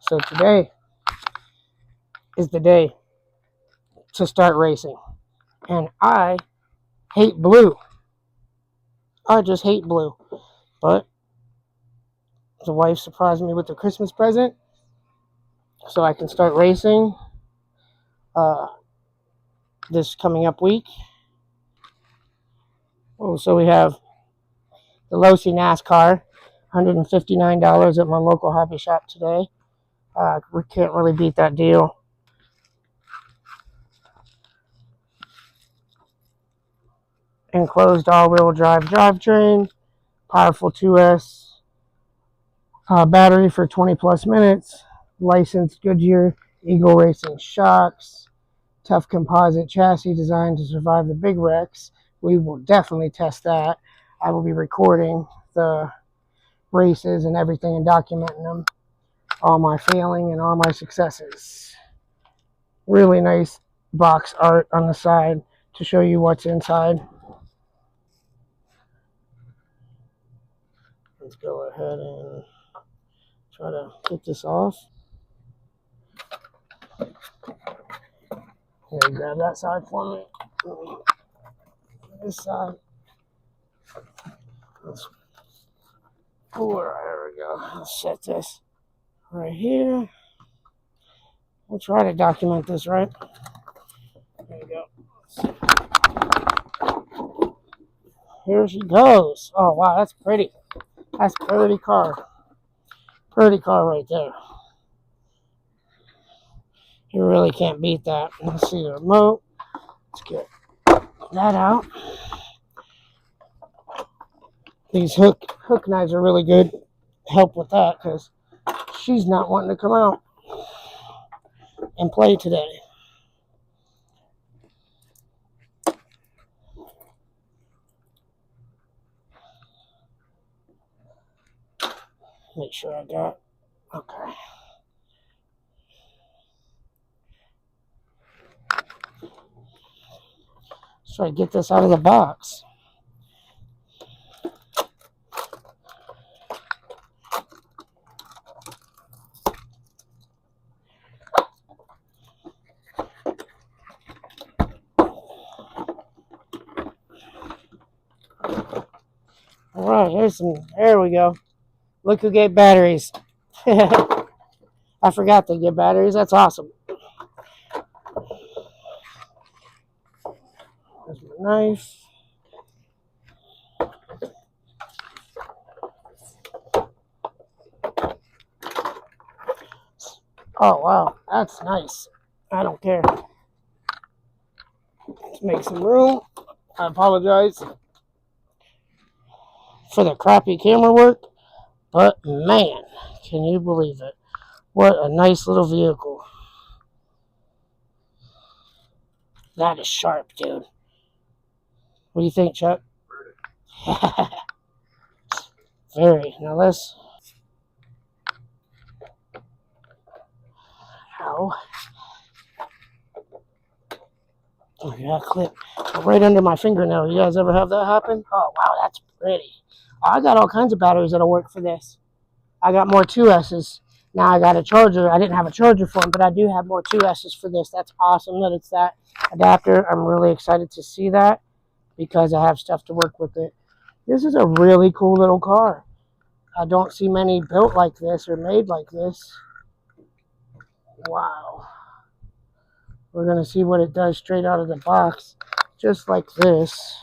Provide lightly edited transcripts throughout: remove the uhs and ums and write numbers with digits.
So today is the day to start racing. And I hate blue. I just hate blue. But the wife surprised me with a Christmas present so I can start racing this coming up week. Oh, so we have the LOSI NASCAR, $159 at my local hobby shop today. We can't really beat that deal. Enclosed all-wheel drive drivetrain, powerful 2S battery for 20 plus minutes, licensed Goodyear Eagle Racing shocks, tough composite chassis designed to survive the big wrecks. We will definitely test that. I will be recording the races and everything and documenting them, all my failing and all my successes. Really nice box art on the side to show you what's inside. Let's go ahead and try to get this off. Here, grab that side for me. This side. Let's pull it. There we go. Let's set this right here. We'll try to document this, right? There we go. Here she goes. Oh, wow, that's pretty. That's a pretty car. Pretty car right there. You really can't beat that. Let's see the remote. Let's get that out. These hook knives are really good. Help with that because she's not wanting to come out and play today. Make sure I got, okay. Let's try to get this out of the box. All right, there we go. Look who gave batteries. I forgot they give batteries. That's awesome. There's my knife. Oh, wow. That's nice. I don't care. Let's make some room. I apologize for the crappy camera work. But, man, can you believe it? What a nice little vehicle. That is sharp, dude. What do you think, Chuck? Very. Now let's... Ow. Oh, yeah, clip. Right under my fingernail. You guys ever have that happen? Oh, wow, that's pretty. I got all kinds of batteries that'll work for this. I got more 2S's. Now I got a charger. I didn't have a charger for them, but I do have more 2S's for this. That's awesome that it's that adapter. I'm really excited to see that because I have stuff to work with it. This is a really cool little car. I don't see many built like this or made like this. Wow. We're going to see what it does straight out of the box, just like this.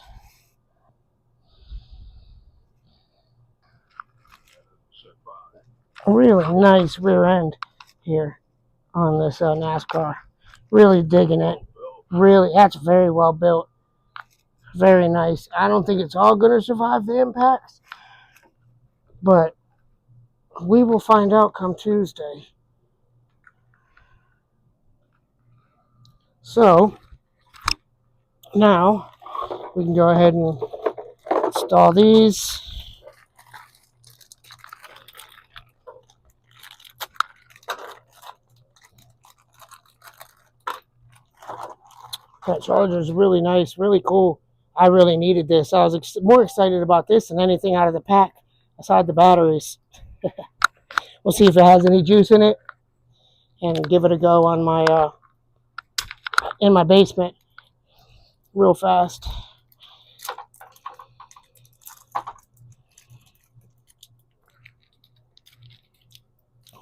Really nice rear end here on this NASCAR. Really digging it. Really, that's very well built. Very nice. I don't think it's all going to survive the impacts, but we will find out come Tuesday. So now we can go ahead and install these. That charger is really nice, really cool. I really needed this. I was more excited about this than anything out of the pack aside the batteries. We'll see if it has any juice in it. and give it a go on my in my basement real fast.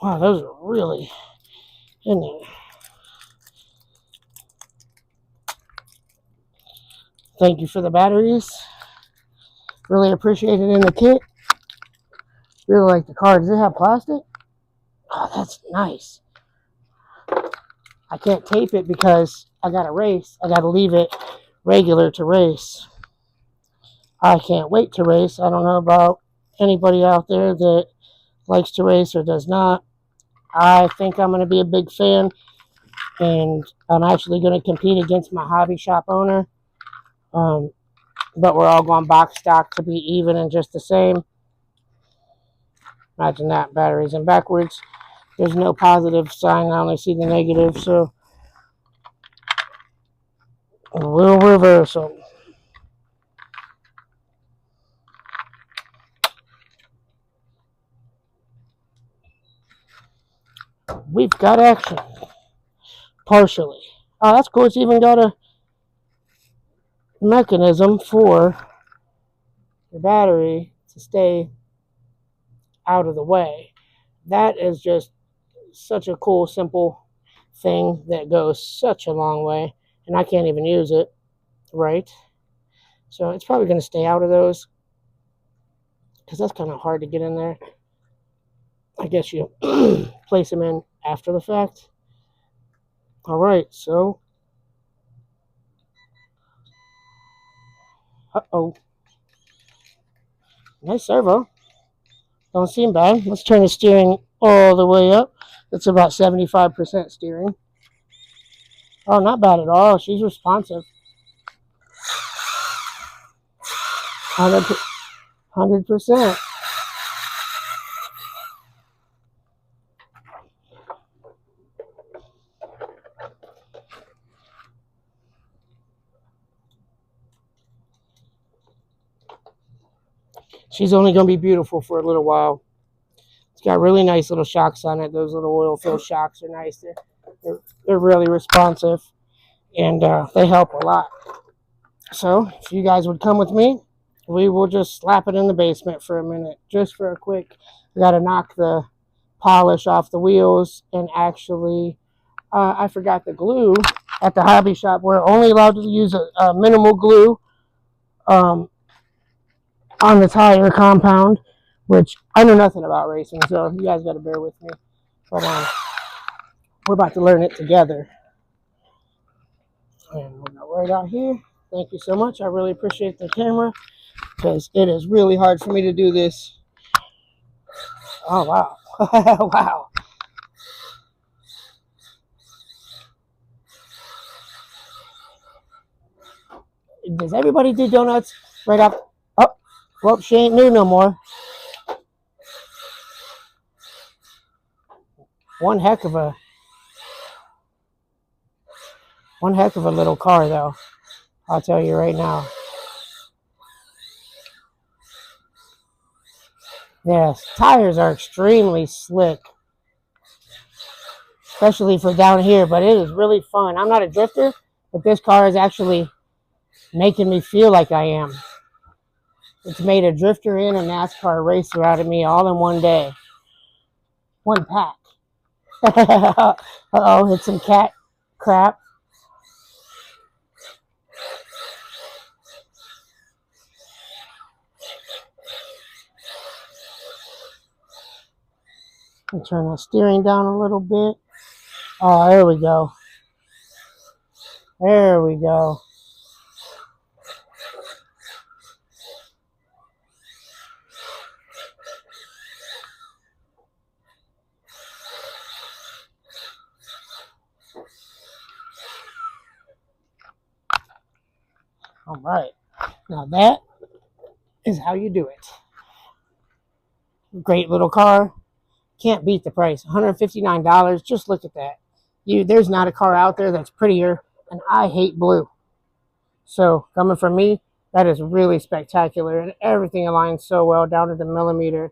Wow, those are really in there. Thank you for the batteries. Really appreciate it in the kit. Really like the car. Does it have plastic? Oh, that's nice. I can't tape it because I got to race. I got to leave it regular to race. I can't wait to race. I don't know about anybody out there that likes to race or does not. I think I'm going to be a big fan, and I'm actually going to compete against my hobby shop owner. But we're all going box stock to be even and just the same. Imagine that, batteries in backwards. There's no positive sign. I only see the negative, so we'll reverse them. We've got action. Partially. Oh, that's cool. It's even got a mechanism for the battery to stay out of the way. That is just such a cool, simple thing that goes such a long way, and I can't even use it, right? So it's probably going to stay out of those because that's kind of hard to get in there. I guess you place them in after the fact. All right, so uh-oh. Nice servo. Don't seem bad. Let's turn the steering all the way up. It's about 75% steering. Oh, not bad at all. She's responsive. 100%. She's only going to be beautiful for a little while. It's got really nice little shocks on it. Those little oil-filled shocks are nice. They're really responsive, and they help a lot. So if you guys would come with me, we will just slap it in the basement for a minute, just for a quick. We got to knock the polish off the wheels, and actually, I forgot the glue at the hobby shop. We're only allowed to use a minimal glue on the tire compound, which I know nothing about racing, so you guys got to bear with me. But we're about to learn it together. And we'll go right out here. Thank you so much. I really appreciate the camera because it is really hard for me to do this. Oh, wow. Wow. Does everybody do donuts right up? Oh, well, she ain't new no more. One heck of a little car, though. I'll tell you right now. Yes, tires are extremely slick, especially for down here, but it is really fun. I'm not a drifter, but this car is actually making me feel like I am. It's made a drifter and a NASCAR racer out of me all in one day. One pack. Uh-oh, it's some cat crap. I'll turn the steering down a little bit. Oh, there we go. There we go. All right. Now that is how you do it. Great little car. Can't beat the price. $159. Just look at that. There's not a car out there that's prettier, and I hate blue. So coming from me, that is really spectacular, and everything aligns so well down to the millimeter.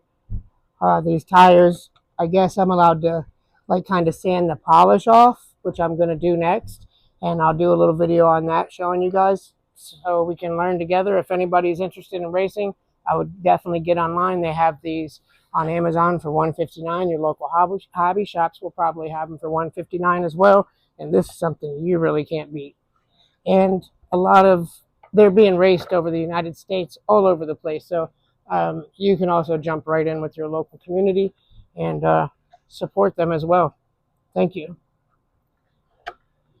These tires, I guess I'm allowed to like kind of sand the polish off, which I'm going to do next. And I'll do a little video on that showing you guys so we can learn together. If anybody's interested in racing, I would definitely get online. They have these on Amazon for $159. Your local hobby shops will probably have them for $159 as well. And this is something you really can't beat. And a lot of they're being raced over the United States, all over the place. So you can also jump right in with your local community and support them as well. Thank you.